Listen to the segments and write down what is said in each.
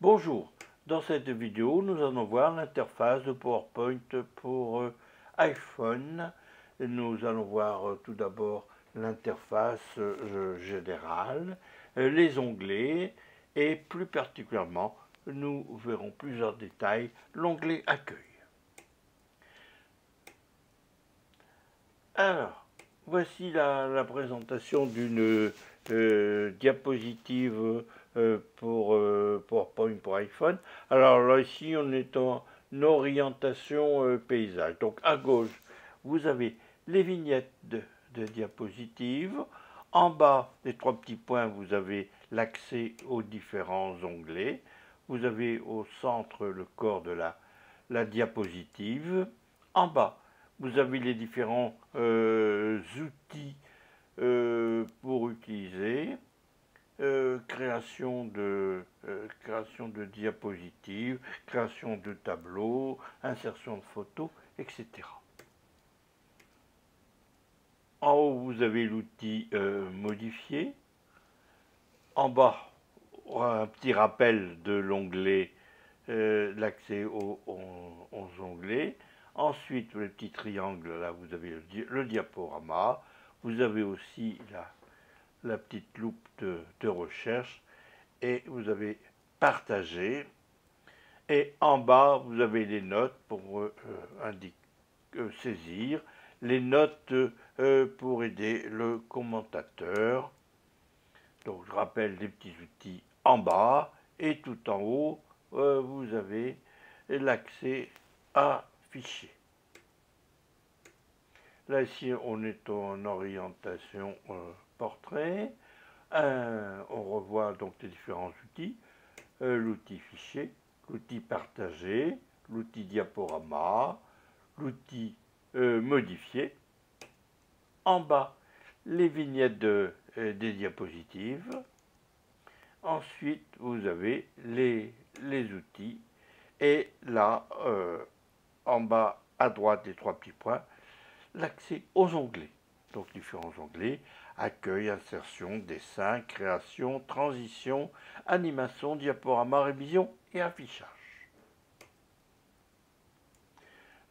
Bonjour, dans cette vidéo nous allons voir l'interface de PowerPoint pour iPhone. Nous allons voir tout d'abord l'interface générale, les onglets et plus particulièrement nous verrons plusieurs détails, l'onglet Accueil. Alors, voici la présentation d'une diapositive pour PowerPoint pour iPhone. Alors là, ici, on est en orientation paysage. Donc, à gauche, vous avez les vignettes de diapositives. En bas, les trois petits points, vous avez l'accès aux différents onglets. Vous avez au centre le corps de la diapositive. En bas, vous avez les différents outils pour utiliser, création de diapositives, création de tableaux, insertion de photos, etc. En haut, vous avez l'outil modifier. En bas, un petit rappel de l'onglet, l'accès aux onglets. Ensuite, le petit triangle, là, vous avez le diaporama. Vous avez aussi la petite loupe de recherche. Et vous avez partagé. Et en bas, vous avez les notes pour saisir. Les notes pour aider le commentateur. Donc, je rappelle les petits outils en bas. Et tout en haut, vous avez l'accès à fichiers. Là, ici, on est en orientation portrait. On revoit donc les différents outils. L'outil fichier, l'outil partagé, l'outil diaporama, l'outil modifié. En bas, les vignettes des diapositives. Ensuite, vous avez les outils. Et là, en bas à droite des trois petits points, l'accès aux onglets. Donc différents onglets, accueil, insertion, dessin, création, transition, animation, diaporama, révision et affichage.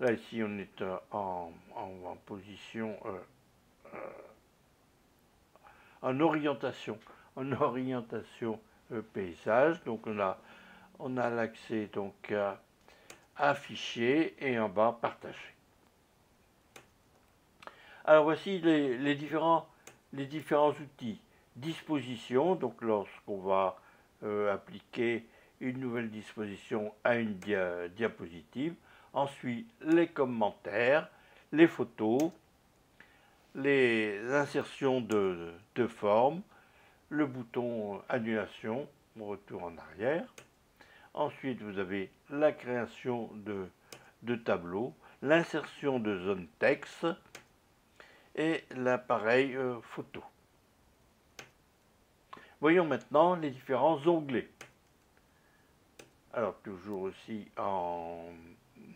Là ici on est en position en orientation paysage. Donc on a l'accès donc à afficher et en bas partager. Alors voici les différents outils. Disposition, donc lorsqu'on va appliquer une nouvelle disposition à une diapositive. Ensuite, les commentaires, les photos, les insertions de formes, le bouton annulation, retour en arrière. Ensuite, vous avez la création de tableaux, l'insertion de zones texte, et l'appareil photo. Voyons maintenant les différents onglets. Alors toujours aussi en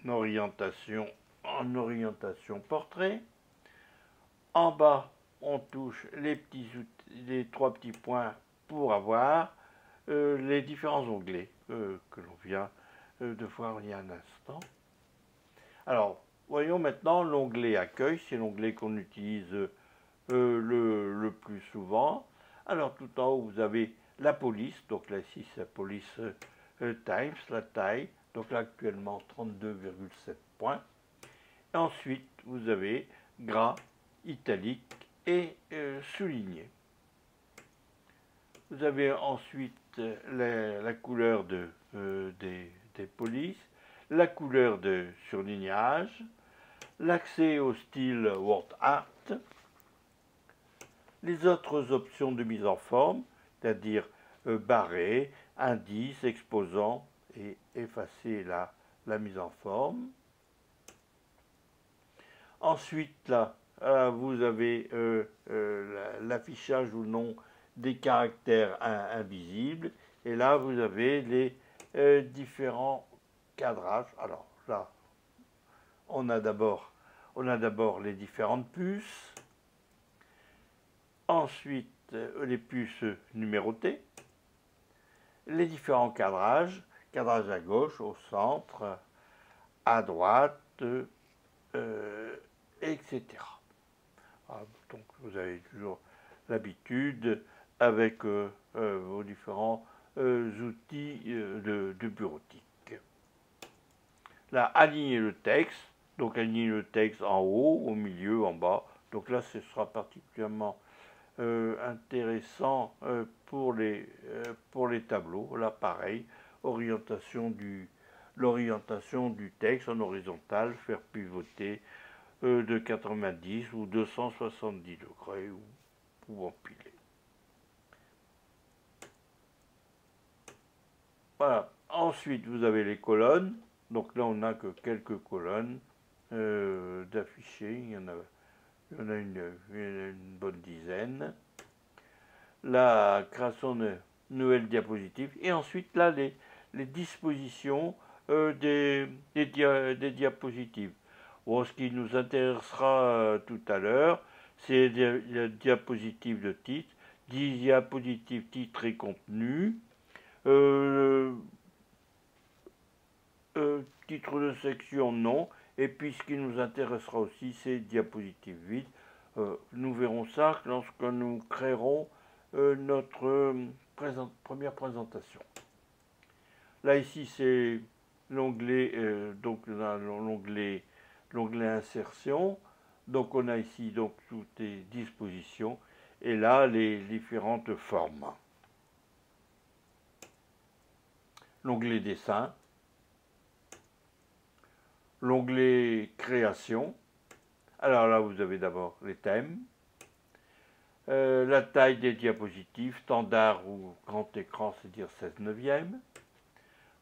orientation portrait. En bas, on touche les trois petits points pour avoir les différents onglets que l'on vient de voir il y a un instant. Alors, voyons maintenant l'onglet Accueil, c'est l'onglet qu'on utilise le plus souvent. Alors, tout en haut, vous avez la police, donc là, ici, c'est la police Times, la taille, donc là, actuellement, 32,7 points. Et ensuite, vous avez gras, italique et souligné. Vous avez ensuite la couleur des polices, la couleur de surlignage, l'accès au style Word Art, les autres options de mise en forme, c'est-à-dire barrer, indice, exposant et effacer la mise en forme. Ensuite, là, vous avez l'affichage ou non des caractères invisibles. Et là, vous avez les différents cadrages. Alors là, on a d'abord les différentes puces. Ensuite, les puces numérotées. les différents cadrages, cadrage à gauche, au centre, à droite, etc. Ah, donc vous avez toujours l'habitude avec vos différents outils de bureautique. Là, aligner le texte, donc aligner le texte en haut, au milieu, en bas. Donc là, ce sera particulièrement intéressant pour les tableaux. Là, pareil, l'orientation du texte en horizontal, faire pivoter de 90 ou 270 degrés ou empiler. Voilà. Ensuite, vous avez les colonnes. Donc là, on n'a que quelques colonnes d'affichés. Il y en a une bonne dizaine. La création de nouvelles diapositives. Et ensuite, là, les dispositions des diapositives. Bon, ce qui nous intéressera tout à l'heure, c'est les diapositives de titre, diapositives titre et contenu, euh, titre de section non, et puis ce qui nous intéressera aussi, c'est diapositives vides. Nous verrons ça lorsque nous créerons notre première présentation. Là ici c'est l'onglet l'onglet insertion. Donc on a ici donc toutes les dispositions et là les différentes formes. L'onglet dessin, l'onglet création. Alors là vous avez d'abord les thèmes, la taille des diapositives, standard ou grand écran, c'est-à-dire 16 neuvième.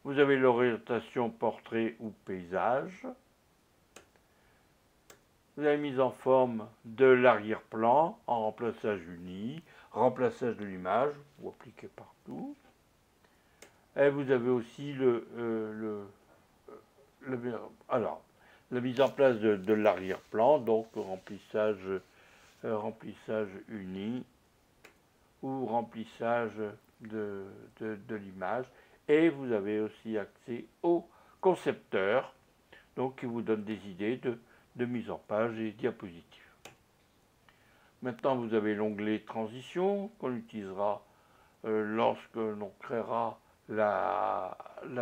Vous avez l'orientation portrait ou paysage. La mise en forme de l'arrière-plan en remplaçage uni, remplaçage de l'image, vous appliquez partout. Et vous avez aussi alors, la mise en place de l'arrière-plan, donc remplissage uni ou remplissage de l'image. Et vous avez aussi accès au concepteur, donc qui vous donne des idées de mise en page et diapositives. Maintenant, vous avez l'onglet transition qu'on utilisera lorsque l'on créera la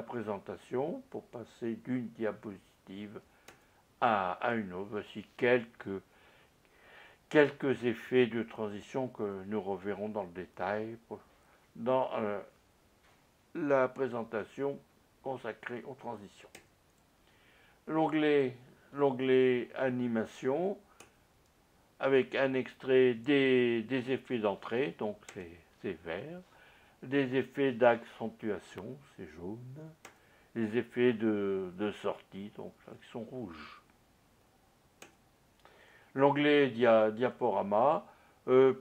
présentation pour passer d'une diapositive à une autre. Voici quelques effets de transition que nous reverrons dans le détail dans la présentation consacrée aux transitions. L'onglet animation avec un extrait des effets d'entrée, donc c'est vert, des effets d'accentuation, c'est jaune, les effets de sortie, donc qui sont rouges. L'onglet diaporama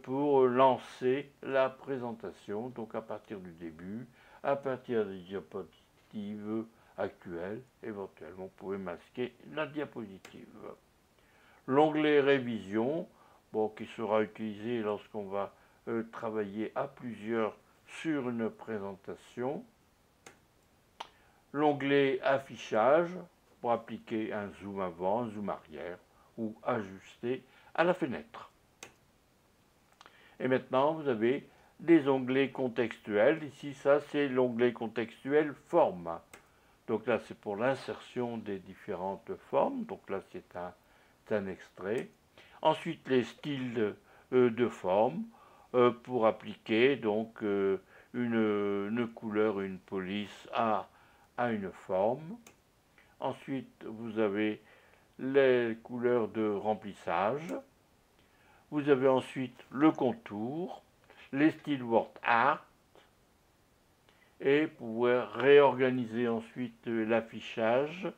pour lancer la présentation, donc à partir du début, à partir des diapositives actuelles, éventuellement vous pouvez masquer la diapositive. L'onglet révision, bon, qui sera utilisé lorsqu'on va travailler à plusieurs sur une présentation. L'onglet affichage pour appliquer un zoom avant, un zoom arrière ou ajuster à la fenêtre. Et maintenant, vous avez des onglets contextuels. Ici, ça, c'est l'onglet contextuel forme. Donc là, c'est pour l'insertion des différentes formes. Donc là, c'est un extrait. Ensuite, les styles de forme pour appliquer donc une couleur, une police à une forme. Ensuite, vous avez les couleurs de remplissage. Vous avez ensuite le contour, les styles word art, et pouvoir réorganiser ensuite l'affichage,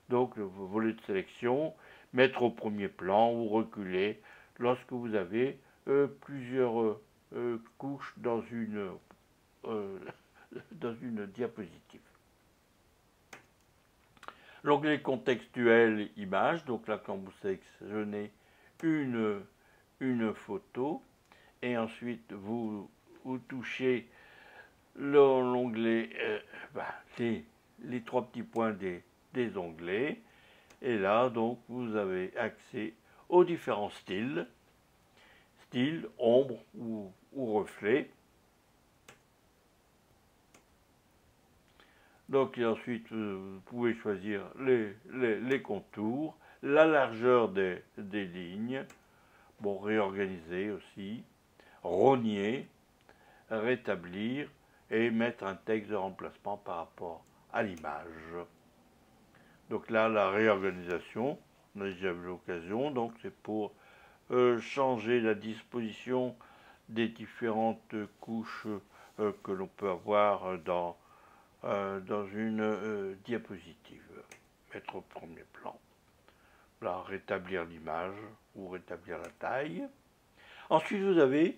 donc le volet de sélection, mettre au premier plan ou reculer lorsque vous avez plusieurs couches dans une diapositive. L'onglet contextuel image, donc là quand vous sélectionnez une photo et ensuite vous touchez l'onglet, les trois petits points des onglets. Et là, donc, vous avez accès aux différents styles, ombre ou reflet. Donc, et ensuite, vous pouvez choisir les contours, la largeur des lignes, bon, réorganiser aussi, rogner, rétablir et mettre un texte de remplacement par rapport à l'image. Donc là, la réorganisation, on a déjà eu l'occasion, donc c'est pour changer la disposition des différentes couches que l'on peut avoir dans une diapositive. Mettre au premier plan. Là, rétablir l'image ou rétablir la taille. Ensuite, vous avez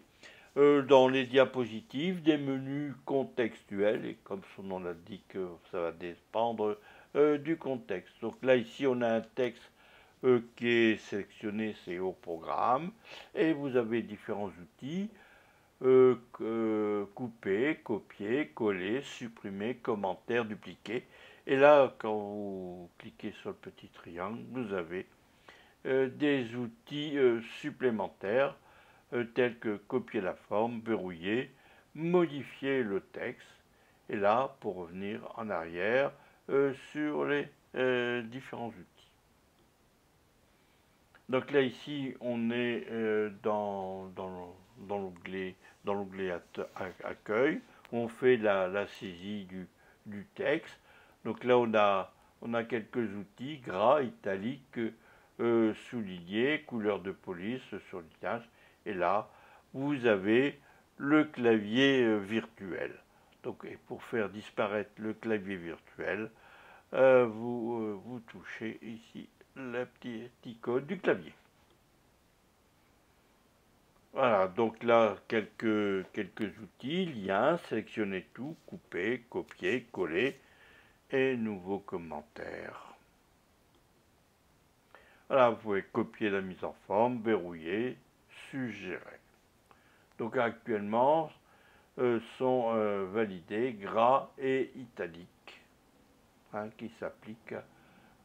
dans les diapositives des menus contextuels, et comme son nom l'indique, ça va dépendre du contexte. Donc là, ici, on a un texte qui est sélectionné, c'est au programme, et vous avez différents outils, couper, copier, coller, supprimer, commentaire, dupliquer. Et là, quand vous cliquez sur le petit triangle, vous avez des outils supplémentaires tels que copier la forme, verrouiller, modifier le texte, et là, pour revenir en arrière sur les différents outils. Donc là, ici, on est dans l'onglet accueil, on fait la saisie du texte. Donc là, on a quelques outils, gras, italique, souligné, couleur de police, surlignage. Et là, vous avez le clavier virtuel. Donc, et pour faire disparaître le clavier virtuel, vous touchez ici le petit icône du clavier. Voilà, donc là, quelques outils, liens, sélectionnez tout, couper, copier, coller, et nouveau commentaire. Voilà, vous pouvez copier la mise en forme, verrouiller, suggérer. Donc actuellement, sont validés gras et italique, hein, qui s'appliquent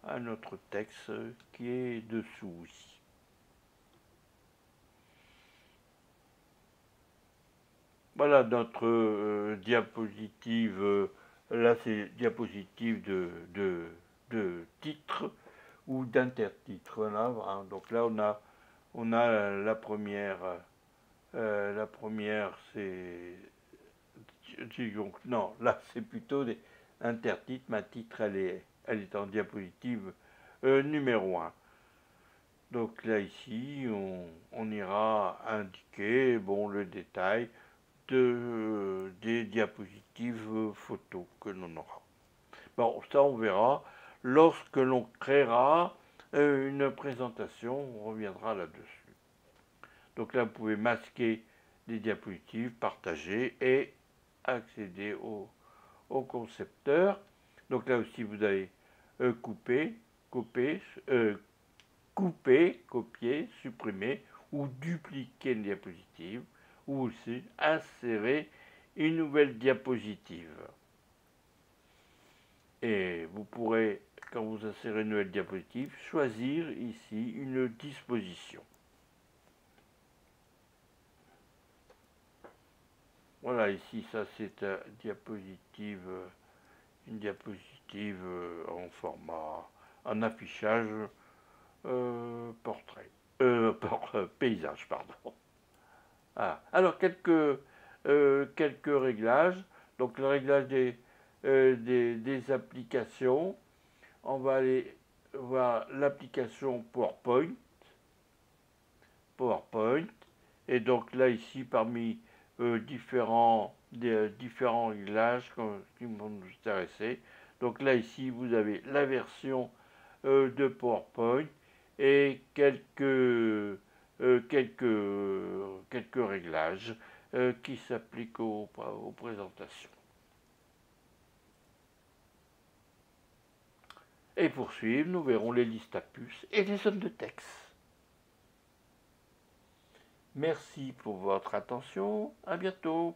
à notre texte qui est dessous ici. Voilà notre diapositive. Là, c'est diapositive de titre ou d'intertitre. Voilà, hein. Donc là, on a la première. C'est. Donc, non, là, c'est plutôt des intertitres. Ma titre, elle est en diapositive numéro 1. Donc là, ici, on ira indiquer bon, le détail des diapositives photos que l'on aura. Bon, ça, on verra lorsque l'on créera une présentation, on reviendra là-dessus. Donc là, vous pouvez masquer des diapositives, partager et accéder au concepteur. Donc là aussi, vous allez couper, copier, supprimer ou dupliquer une diapositive, ou aussi insérer une nouvelle diapositive. Et vous pourrez, quand vous insérez une nouvelle diapositive, choisir ici une disposition. Voilà, ici, ça c'est une diapositive en format, en affichage portrait, paysage, pardon. Ah. Alors, quelques réglages. Donc, le réglage des applications. On va aller voir l'application PowerPoint. Et donc, là, ici, parmi différents réglages qui vont nous intéresser. Donc, là, ici, vous avez la version de PowerPoint et quelques réglages qui s'appliquent aux présentations. Et pour suivre, nous verrons les listes à puces et les zones de texte. Merci pour votre attention. À bientôt.